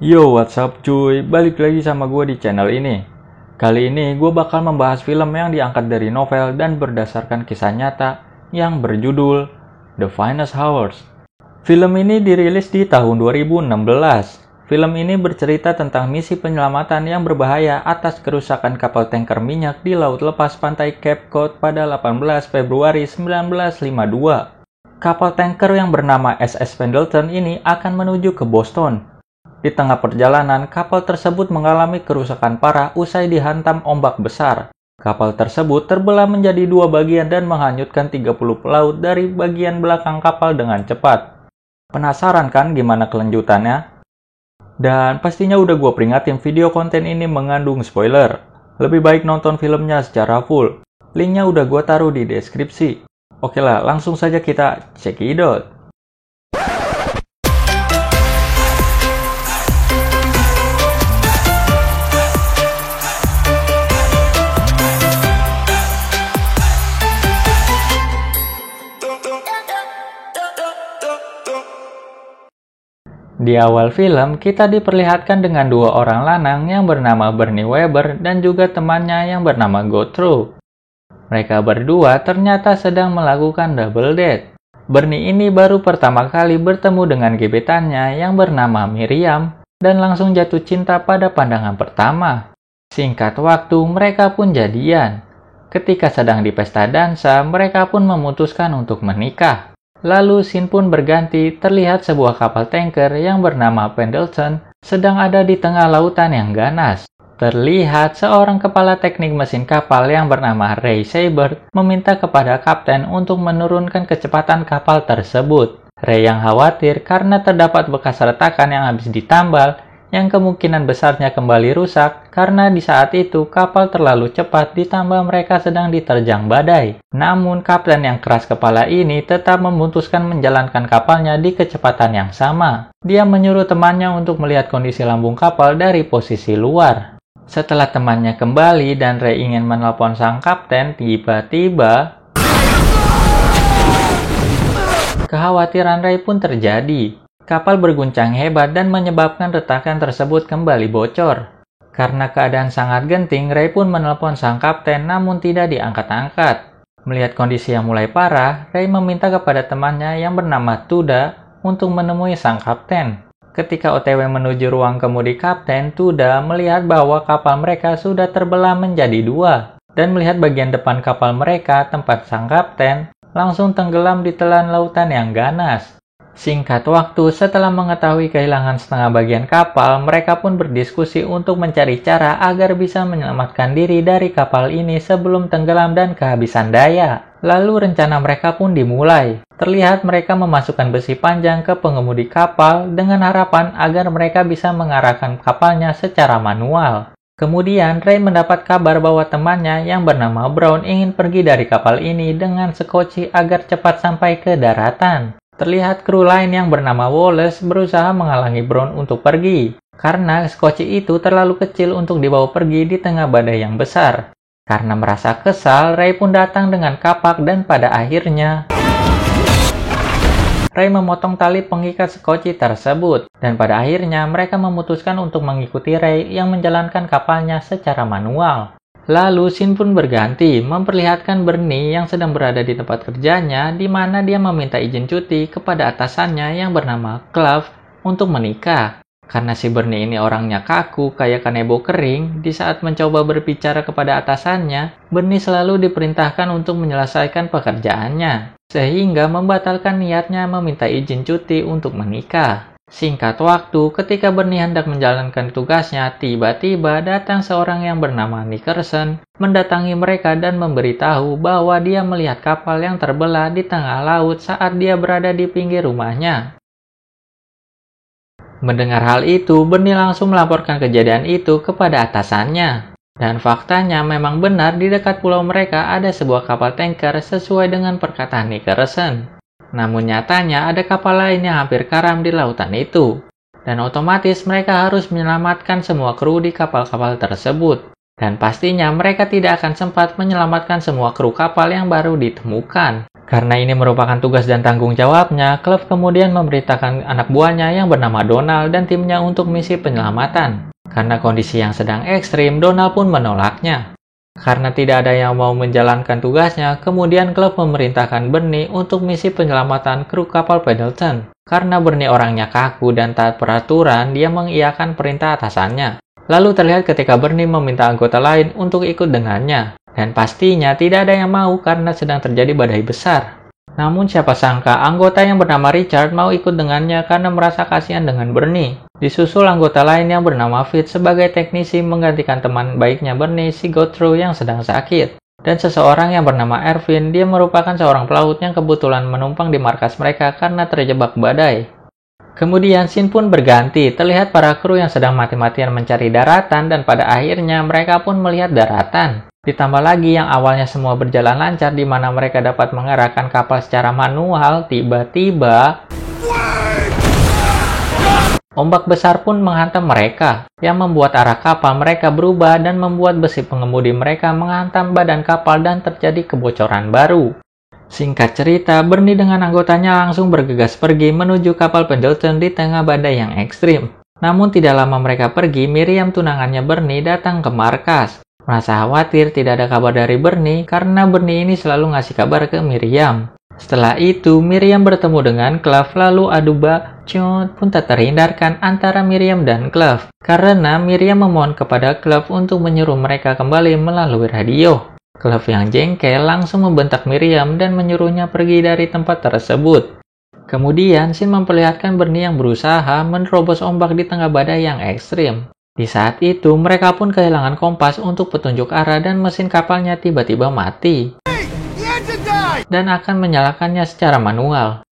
Yo, what's up cuy? Balik lagi sama gue di channel ini. Kali ini gue bakal membahas film yang diangkat dari novel dan berdasarkan kisah nyata yang berjudul The Finest Hours. Film ini dirilis di tahun 2016. Film ini bercerita tentang misi penyelamatan yang berbahaya atas kerusakan kapal tanker minyak di laut lepas pantai Cape Cod pada 18 Februari 1952. Kapal tanker yang bernama SS Pendleton ini akan menuju ke Boston. Di tengah perjalanan, kapal tersebut mengalami kerusakan parah usai dihantam ombak besar. Kapal tersebut terbelah menjadi dua bagian dan menghanyutkan 30 pelaut dari bagian belakang kapal dengan cepat. Penasaran kan gimana kelanjutannya? Dan pastinya udah gue peringatin video konten ini mengandung spoiler. Lebih baik nonton filmnya secara full. Linknya udah gue taruh di deskripsi. Oke lah, langsung saja kita check it out. Di awal film, kita diperlihatkan dengan dua orang lanang yang bernama Bernie Weber dan juga temannya yang bernama Gertrude. Mereka berdua ternyata sedang melakukan double date. Bernie ini baru pertama kali bertemu dengan gebetannya yang bernama Miriam dan langsung jatuh cinta pada pandangan pertama. Singkat waktu, mereka pun jadian. Ketika sedang di pesta dansa, mereka pun memutuskan untuk menikah. Lalu scene pun berganti, terlihat sebuah kapal tanker yang bernama Pendleton sedang ada di tengah lautan yang ganas. Terlihat seorang kepala teknik mesin kapal yang bernama Ray Seibert meminta kepada kapten untuk menurunkan kecepatan kapal tersebut. Ray yang khawatir karena terdapat bekas retakan yang habis ditambal yang kemungkinan besarnya kembali rusak karena di saat itu kapal terlalu cepat ditambah mereka sedang diterjang badai. Namun kapten yang keras kepala ini tetap memutuskan menjalankan kapalnya di kecepatan yang sama. Dia menyuruh temannya untuk melihat kondisi lambung kapal dari posisi luar. Setelah temannya kembali dan Ray ingin menelpon sang kapten, tiba-tiba kekhawatiran Ray pun terjadi. Kapal berguncang hebat dan menyebabkan retakan tersebut kembali bocor. Karena keadaan sangat genting, Ray pun menelpon sang kapten namun tidak diangkat-angkat. Melihat kondisi yang mulai parah, Ray meminta kepada temannya yang bernama Tuda untuk menemui sang kapten. Ketika OTW menuju ruang kemudi kapten, Tuda melihat bahwa kapal mereka sudah terbelah menjadi dua. Dan melihat bagian depan kapal mereka, tempat sang kapten, langsung tenggelam di telan lautan yang ganas. Singkat waktu, setelah mengetahui kehilangan setengah bagian kapal, mereka pun berdiskusi untuk mencari cara agar bisa menyelamatkan diri dari kapal ini sebelum tenggelam dan kehabisan daya. Lalu rencana mereka pun dimulai. Terlihat mereka memasukkan besi panjang ke pengemudi kapal dengan harapan agar mereka bisa mengarahkan kapalnya secara manual. Kemudian, Ray mendapat kabar bahwa temannya yang bernama Brown ingin pergi dari kapal ini dengan sekoci agar cepat sampai ke daratan. Terlihat kru lain yang bernama Wallace berusaha menghalangi Brown untuk pergi, karena skoci itu terlalu kecil untuk dibawa pergi di tengah badai yang besar. Karena merasa kesal, Ray pun datang dengan kapak dan pada akhirnya Ray memotong tali pengikat skoci tersebut, dan pada akhirnya mereka memutuskan untuk mengikuti Ray yang menjalankan kapalnya secara manual. Lalu scene pun berganti, memperlihatkan Bernie yang sedang berada di tempat kerjanya di mana dia meminta izin cuti kepada atasannya yang bernama Clive untuk menikah. Karena si Bernie ini orangnya kaku kayak kanebo kering, di saat mencoba berbicara kepada atasannya, Bernie selalu diperintahkan untuk menyelesaikan pekerjaannya, sehingga membatalkan niatnya meminta izin cuti untuk menikah. Singkat waktu, ketika Bernie hendak menjalankan tugasnya, tiba-tiba datang seorang yang bernama Nickerson mendatangi mereka dan memberitahu bahwa dia melihat kapal yang terbelah di tengah laut saat dia berada di pinggir rumahnya. Mendengar hal itu, Bernie langsung melaporkan kejadian itu kepada atasannya. Dan faktanya memang benar di dekat pulau mereka ada sebuah kapal tanker sesuai dengan perkataan Nickerson. Namun nyatanya ada kapal lain yang hampir karam di lautan itu. Dan otomatis mereka harus menyelamatkan semua kru di kapal-kapal tersebut. Dan pastinya mereka tidak akan sempat menyelamatkan semua kru kapal yang baru ditemukan. Karena ini merupakan tugas dan tanggung jawabnya, Clive kemudian memberitakan anak buahnya yang bernama Donald dan timnya untuk misi penyelamatan. Karena kondisi yang sedang ekstrim, Donald pun menolaknya. Karena tidak ada yang mau menjalankan tugasnya, kemudian Clive memerintahkan Bernie untuk misi penyelamatan kru kapal Pendleton. Karena Bernie orangnya kaku dan taat peraturan, dia mengiyakan perintah atasannya. Lalu terlihat ketika Bernie meminta anggota lain untuk ikut dengannya. Dan pastinya tidak ada yang mau karena sedang terjadi badai besar. Namun siapa sangka anggota yang bernama Richard mau ikut dengannya karena merasa kasihan dengan Bernie. Disusul anggota lain yang bernama Fitz sebagai teknisi menggantikan teman baiknya Bernie, si Godreau yang sedang sakit. Dan seseorang yang bernama Erwin, dia merupakan seorang pelaut yang kebetulan menumpang di markas mereka karena terjebak badai. Kemudian scene pun berganti, terlihat para kru yang sedang mati-matian mencari daratan dan pada akhirnya mereka pun melihat daratan. Ditambah lagi yang awalnya semua berjalan lancar di mana mereka dapat mengarahkan kapal secara manual, tiba-tiba ombak besar pun menghantam mereka, yang membuat arah kapal mereka berubah dan membuat besi pengemudi mereka menghantam badan kapal dan terjadi kebocoran baru. Singkat cerita, Bernie dengan anggotanya langsung bergegas pergi menuju kapal Pendleton di tengah badai yang ekstrim. Namun tidak lama mereka pergi, Miriam tunangannya Bernie datang ke markas. Merasa khawatir tidak ada kabar dari Bernie karena Bernie ini selalu ngasih kabar ke Miriam. Setelah itu, Miriam bertemu dengan Clive lalu adu bacot pun tak terhindarkan antara Miriam dan Clive. Karena Miriam memohon kepada Clive untuk menyuruh mereka kembali melalui radio. Clive yang jengkel langsung membentak Miriam dan menyuruhnya pergi dari tempat tersebut. Kemudian, scene memperlihatkan Bernie yang berusaha menerobos ombak di tengah badai yang ekstrim. Di saat itu, mereka pun kehilangan kompas untuk petunjuk arah dan mesin kapalnya tiba-tiba mati. Dan akan menyalakannya secara manual.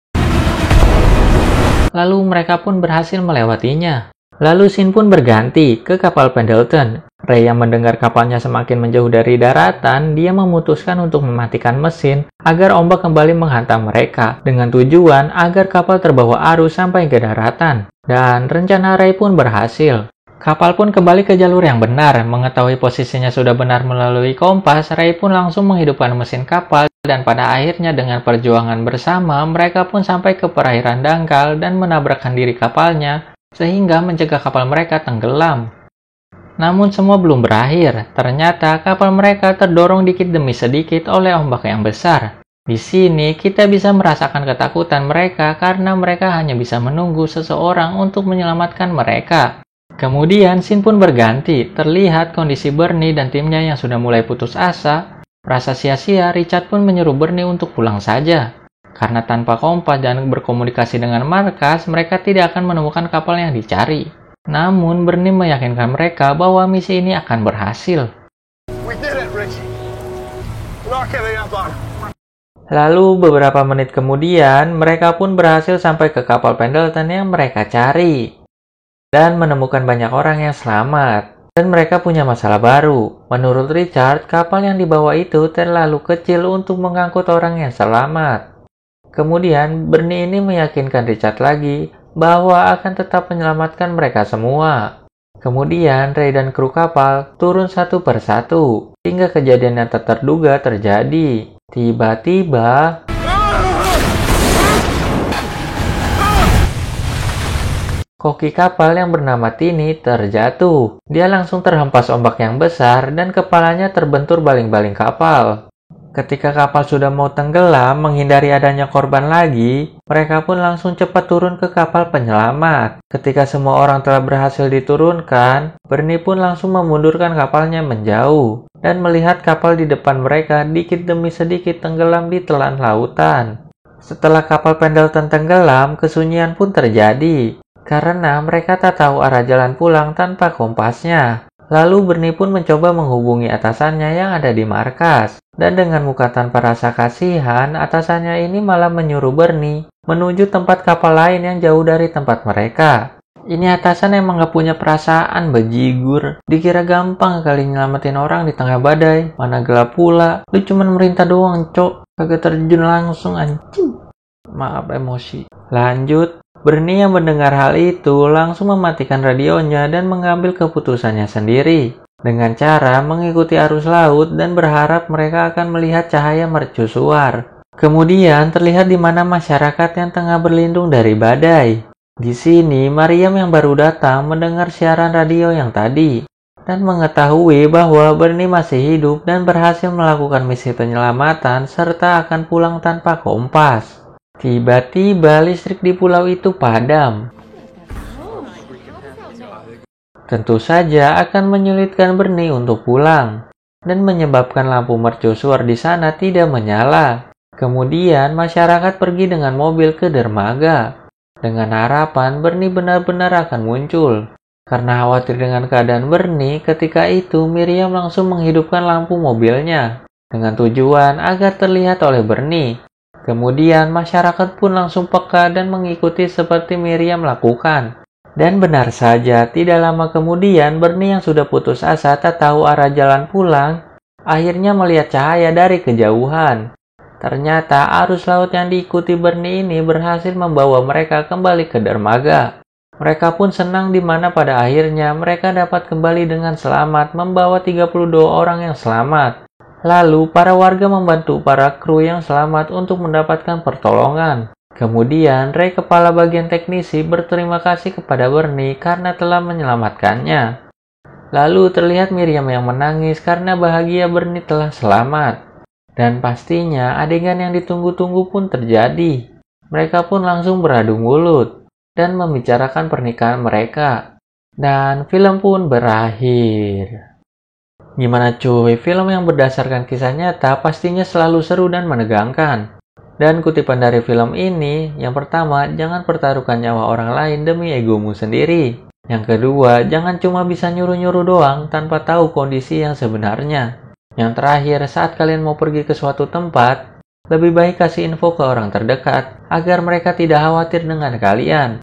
Lalu mereka pun berhasil melewatinya. Lalu scene pun berganti ke kapal Pendleton. Ray yang mendengar kapalnya semakin menjauh dari daratan, dia memutuskan untuk mematikan mesin agar ombak kembali menghantam mereka, dengan tujuan agar kapal terbawa arus sampai ke daratan. Dan rencana Ray pun berhasil. Kapal pun kembali ke jalur yang benar. Mengetahui posisinya sudah benar melalui kompas, Ray pun langsung menghidupkan mesin kapal dan pada akhirnya dengan perjuangan bersama, mereka pun sampai ke perairan dangkal dan menabrakkan diri kapalnya sehingga mencegah kapal mereka tenggelam. Namun semua belum berakhir. Ternyata kapal mereka terdorong dikit demi sedikit oleh ombak yang besar. Di sini kita bisa merasakan ketakutan mereka karena mereka hanya bisa menunggu seseorang untuk menyelamatkan mereka. Kemudian scene pun berganti, terlihat kondisi Bernie dan timnya yang sudah mulai putus asa. Merasa sia-sia, Richard pun menyuruh Bernie untuk pulang saja. Karena tanpa kompas dan berkomunikasi dengan markas, mereka tidak akan menemukan kapal yang dicari. Namun Bernie meyakinkan mereka bahwa misi ini akan berhasil. Lalu beberapa menit kemudian, mereka pun berhasil sampai ke kapal Pendleton yang mereka cari. Dan menemukan banyak orang yang selamat. Dan mereka punya masalah baru. Menurut Richard, kapal yang dibawa itu terlalu kecil untuk mengangkut orang yang selamat. Kemudian, Bernie ini meyakinkan Richard lagi bahwa akan tetap menyelamatkan mereka semua. Kemudian, Ray dan kru kapal turun satu persatu, hingga kejadian yang tak terduga terjadi. Tiba-tiba, koki kapal yang bernama Tini terjatuh. Dia langsung terhempas ombak yang besar dan kepalanya terbentur baling-baling kapal. Ketika kapal sudah mau tenggelam, menghindari adanya korban lagi, mereka pun langsung cepat turun ke kapal penyelamat. Ketika semua orang telah berhasil diturunkan, Bernie pun langsung memundurkan kapalnya menjauh dan melihat kapal di depan mereka dikit demi sedikit tenggelam di telan lautan. Setelah kapal Pendleton tenggelam, kesunyian pun terjadi karena mereka tak tahu arah jalan pulang tanpa kompasnya. Lalu Bernie pun mencoba menghubungi atasannya yang ada di markas. Dan dengan muka tanpa rasa kasihan, atasannya ini malah menyuruh Bernie menuju tempat kapal lain yang jauh dari tempat mereka. Ini atasan emang gak punya perasaan, bajigur. Dikira gampang kali nyelamatin orang di tengah badai. Mana gelap pula. Lu cuman merintah doang, cok. Kagak terjun langsung, anjing. Maaf emosi. Lanjut. Bernie yang mendengar hal itu langsung mematikan radionya dan mengambil keputusannya sendiri. dengan cara mengikuti arus laut dan berharap mereka akan melihat cahaya mercusuar. Kemudian terlihat di mana masyarakat yang tengah berlindung dari badai. Di sini, Mariam yang baru datang mendengar siaran radio yang tadi dan mengetahui bahwa Bernie masih hidup dan berhasil melakukan misi penyelamatan serta akan pulang tanpa kompas. Tiba-tiba listrik di pulau itu padam. Tentu saja akan menyulitkan Bernie untuk pulang dan menyebabkan lampu mercusuar di sana tidak menyala. Kemudian masyarakat pergi dengan mobil ke dermaga dengan harapan Bernie benar-benar akan muncul. Karena khawatir dengan keadaan Bernie, ketika itu Miriam langsung menghidupkan lampu mobilnya dengan tujuan agar terlihat oleh Bernie. Kemudian masyarakat pun langsung peka dan mengikuti seperti Miriam lakukan. Dan benar saja, tidak lama kemudian Bernie yang sudah putus asa tak tahu arah jalan pulang, akhirnya melihat cahaya dari kejauhan. Ternyata arus laut yang diikuti Bernie ini berhasil membawa mereka kembali ke dermaga. Mereka pun senang di mana pada akhirnya mereka dapat kembali dengan selamat membawa 32 orang yang selamat. Lalu para warga membantu para kru yang selamat untuk mendapatkan pertolongan. Kemudian Ray, kepala bagian teknisi, berterima kasih kepada Bernie karena telah menyelamatkannya. Lalu terlihat Miriam yang menangis karena bahagia Bernie telah selamat. Dan pastinya adegan yang ditunggu-tunggu pun terjadi. Mereka pun langsung beradu mulut dan membicarakan pernikahan mereka. Dan film pun berakhir. Gimana cuy, film yang berdasarkan kisah nyata pastinya selalu seru dan menegangkan. Dan kutipan dari film ini, yang pertama, jangan pertaruhkan nyawa orang lain demi egomu sendiri. Yang kedua, jangan cuma bisa nyuruh-nyuruh doang tanpa tahu kondisi yang sebenarnya. Yang terakhir, saat kalian mau pergi ke suatu tempat, lebih baik kasih info ke orang terdekat agar mereka tidak khawatir dengan kalian.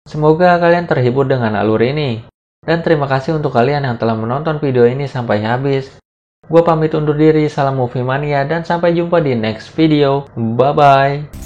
Semoga kalian terhibur dengan alur ini. Dan terima kasih untuk kalian yang telah menonton video ini sampai habis. Gue pamit undur diri, salam Movie Mania, dan sampai jumpa di next video. Bye-bye.